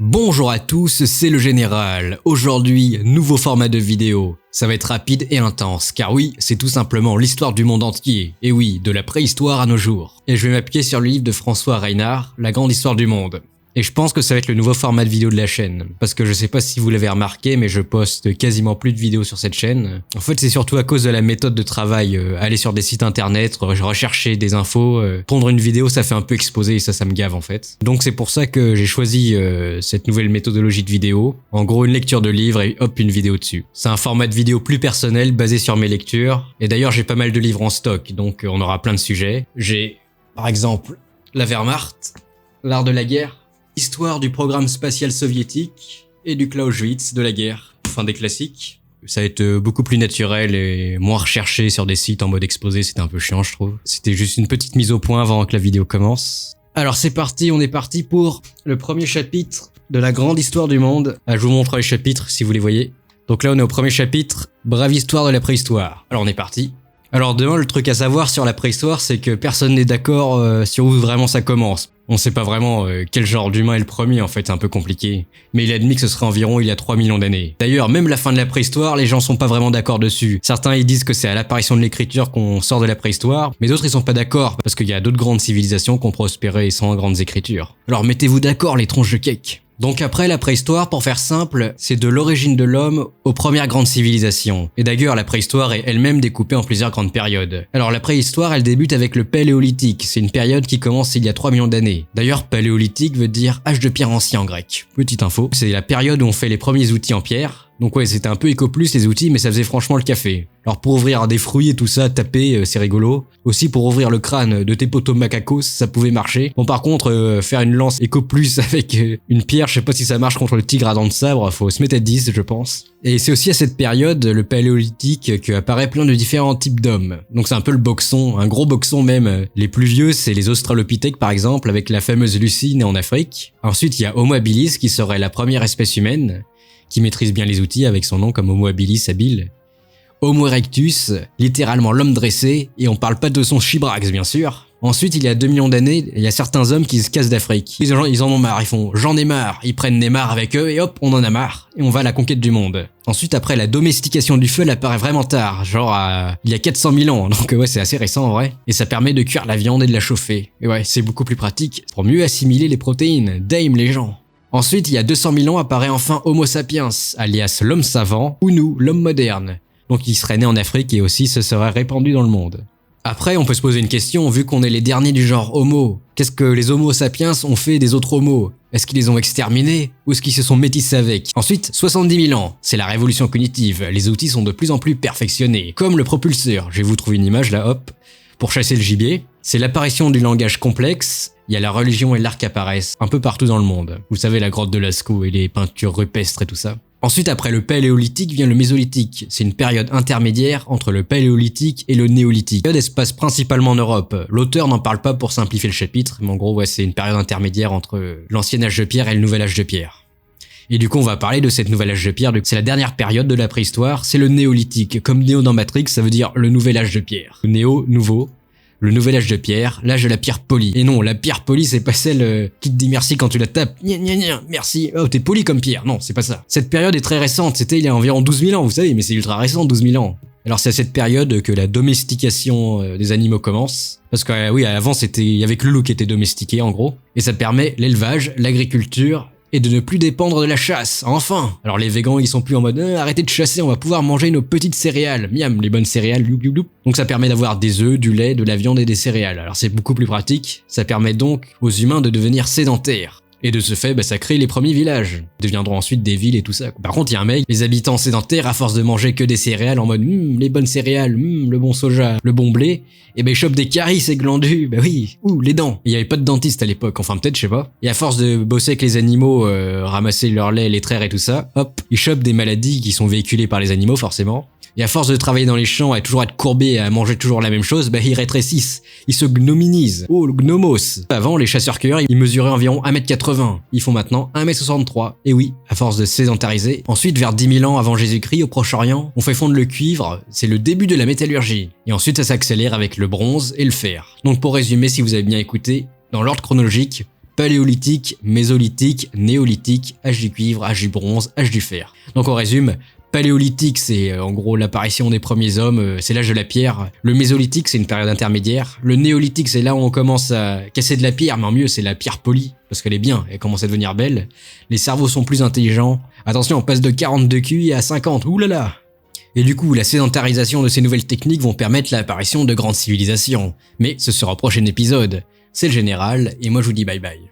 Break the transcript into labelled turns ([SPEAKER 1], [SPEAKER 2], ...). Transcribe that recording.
[SPEAKER 1] Bonjour à tous, c'est le Général. Aujourd'hui, nouveau format de vidéo. Ça va être rapide et intense, car oui, c'est tout simplement l'histoire du monde entier. Et oui, de la préhistoire à nos jours. Et je vais m'appuyer sur le livre de François Reynard, La grande histoire du monde. Et je pense que ça va être le nouveau format de vidéo de la chaîne. Parce que je sais pas si vous l'avez remarqué, mais je poste quasiment plus de vidéos sur cette chaîne. En fait, c'est surtout à cause de la méthode de travail. Aller sur des sites internet, rechercher des infos, pondre une vidéo, ça fait un peu exposer et ça me gave en fait. Donc c'est pour ça que j'ai choisi cette nouvelle méthodologie de vidéo. En gros, une lecture de livre et hop, une vidéo dessus. C'est un format de vidéo plus personnel, basé sur mes lectures. Et d'ailleurs, j'ai pas mal de livres en stock, donc on aura plein de sujets. J'ai, par exemple, la Wehrmacht, l'art de la guerre, l'histoire du programme spatial soviétique et du Clausewitz de la guerre, enfin des classiques. Ça va être beaucoup plus naturel et moins recherché sur des sites en mode exposé, c'était un peu chiant je trouve. C'était juste une petite mise au point avant que la vidéo commence. Alors c'est parti, on est parti pour le premier chapitre de la grande histoire du monde. Je vous montre les chapitres si vous les voyez. Donc là on est au premier chapitre, brave histoire de la préhistoire. Alors on est parti. Alors demain le truc à savoir sur la préhistoire c'est que personne n'est d'accord sur où vraiment ça commence. On sait pas vraiment quel genre d'humain est le premier en fait, c'est un peu compliqué. Mais il a admis que ce serait environ il y a 3 millions d'années. D'ailleurs, même la fin de la préhistoire, les gens sont pas vraiment d'accord dessus. Certains ils disent que c'est à l'apparition de l'écriture qu'on sort de la préhistoire, mais d'autres ils sont pas d'accord parce qu'il y a d'autres grandes civilisations qui ont prospéré sans grandes écritures. Alors mettez-vous d'accord les tronches de cake. Donc après la préhistoire, pour faire simple, c'est de l'origine de l'homme aux premières grandes civilisations. Et d'ailleurs, la préhistoire est elle-même découpée en plusieurs grandes périodes. Alors la préhistoire, elle débute avec le Paléolithique, c'est une période qui commence il y a 3 millions d'années. D'ailleurs, Paléolithique veut dire âge de pierre ancien en grec. Petite info, c'est la période où on fait les premiers outils en pierre. Donc ouais, c'était un peu éco-plus les outils, mais ça faisait franchement le café. Alors pour ouvrir des fruits et tout ça, taper, c'est rigolo. Aussi pour ouvrir le crâne de tes potos macacos, ça pouvait marcher. Bon par contre, faire une lance éco-plus avec une pierre, je sais pas si ça marche contre le tigre à dents de sabre, faut se mettre à 10 je pense. Et c'est aussi à cette période, le Paléolithique, qu'apparaît plein de différents types d'hommes. Donc c'est un peu le boxon, un gros boxon même. Les plus vieux, c'est les Australopithèques par exemple, avec la fameuse Lucie née en Afrique. Ensuite il y a Homo habilis qui serait la première espèce humaine, qui maîtrise bien les outils avec son nom comme Homo habilis habile. Homo erectus, littéralement l'homme dressé, et on parle pas de son chibrax bien sûr. Ensuite, il y a 2 millions d'années, il y a certains hommes qui se cassent d'Afrique. Ils en ont marre, ils font « j'en ai marre », ils prennent Neymar avec eux et hop, on en a marre, et on va à la conquête du monde. Ensuite, après, la domestication du feu, elle apparaît vraiment tard, genre il y a 400 000 ans, donc ouais, c'est assez récent en vrai. Et ça permet de cuire la viande et de la chauffer. Et ouais, c'est beaucoup plus pratique pour mieux assimiler les protéines, dame les gens. Ensuite, il y a 200 000 ans apparaît enfin Homo sapiens, alias l'homme savant, ou nous, l'homme moderne. Donc il serait né en Afrique et aussi se serait répandu dans le monde. Après, on peut se poser une question, vu qu'on est les derniers du genre Homo, qu'est-ce que les Homo sapiens ont fait des autres Homos? Est-ce qu'ils les ont exterminés ou est-ce qu'ils se sont métissés avec? Ensuite, 70 000 ans, c'est la révolution cognitive, les outils sont de plus en plus perfectionnés, comme le propulseur, je vais vous trouver une image là, hop, pour chasser le gibier. C'est l'apparition du langage complexe, il y a la religion et l'art qui apparaissent un peu partout dans le monde. Vous savez, la grotte de Lascaux et les peintures rupestres et tout ça. Ensuite, après le Paléolithique vient le Mésolithique. C'est une période intermédiaire entre le Paléolithique et le Néolithique. La période se passe principalement en Europe. L'auteur n'en parle pas pour simplifier le chapitre, mais en gros, ouais, c'est une période intermédiaire entre l'ancien âge de pierre et le nouvel âge de pierre. Et du coup, on va parler de cette nouvelle âge de pierre. C'est la dernière période de la préhistoire, c'est le Néolithique. Comme Néo dans Matrix, ça veut dire le nouvel âge de pierre. Néo, nouveau. Le nouvel âge de pierre, l'âge de la pierre polie. Et non, la pierre polie, c'est pas celle qui te dit merci quand tu la tapes. Gna gna gna, merci. Oh, t'es poli comme pierre. Non, c'est pas ça. Cette période est très récente. C'était il y a environ 12 000 ans, vous savez, mais c'est ultra récent, 12 000 ans. Alors c'est à cette période que la domestication des animaux commence. Parce que oui, avant, c'était avec le loup qui était domestiqué, en gros. Et ça permet l'élevage, l'agriculture, et de ne plus dépendre de la chasse, enfin. Alors les végans ils sont plus en mode arrêtez de chasser, on va pouvoir manger nos petites céréales, miam, les bonnes céréales, loup loup loup. Donc ça permet d'avoir des œufs, du lait, de la viande et des céréales. Alors c'est beaucoup plus pratique, ça permet donc aux humains de devenir sédentaires. Et de ce fait, ça crée les premiers villages. Ils deviendront ensuite des villes et tout ça. Par contre, il y a un mec, les habitants sédentaires, à force de manger que des céréales, en mode les bonnes céréales, le bon soja, le bon blé, et ils chopent des caries et glandus, oui, les dents. Il y avait pas de dentiste à l'époque, enfin peut-être, je sais pas. Et à force de bosser avec les animaux, ramasser leur lait, les traire et tout ça, hop, ils chopent des maladies qui sont véhiculées par les animaux, forcément. Et à force de travailler dans les champs, à toujours être courbé et à manger toujours la même chose, ils rétrécissent. Ils se gnominisent. Oh, le gnomos. Avant, les chasseurs-cueilleurs, ils mesuraient environ 1m80. Ils font maintenant 1m63. Et oui, à force de sédentariser. Ensuite, vers 10 000 ans avant Jésus-Christ, au Proche-Orient, on fait fondre le cuivre. C'est le début de la métallurgie. Et ensuite, ça s'accélère avec le bronze et le fer. Donc pour résumer, si vous avez bien écouté, dans l'ordre chronologique, paléolithique, mésolithique, néolithique, âge du cuivre, âge du bronze, âge du fer. Donc on résume, paléolithique c'est en gros l'apparition des premiers hommes, c'est l'âge de la pierre. Le mésolithique c'est une période intermédiaire. Le néolithique c'est là où on commence à casser de la pierre, mais en mieux c'est la pierre polie, parce qu'elle est bien, elle commence à devenir belle. Les cerveaux sont plus intelligents. Attention, on passe de 42 QI à 50, oulala. Et du coup, la sédentarisation de ces nouvelles techniques vont permettre l'apparition de grandes civilisations. Mais ce sera au prochain épisode. C'est le général, et moi je vous dis bye bye.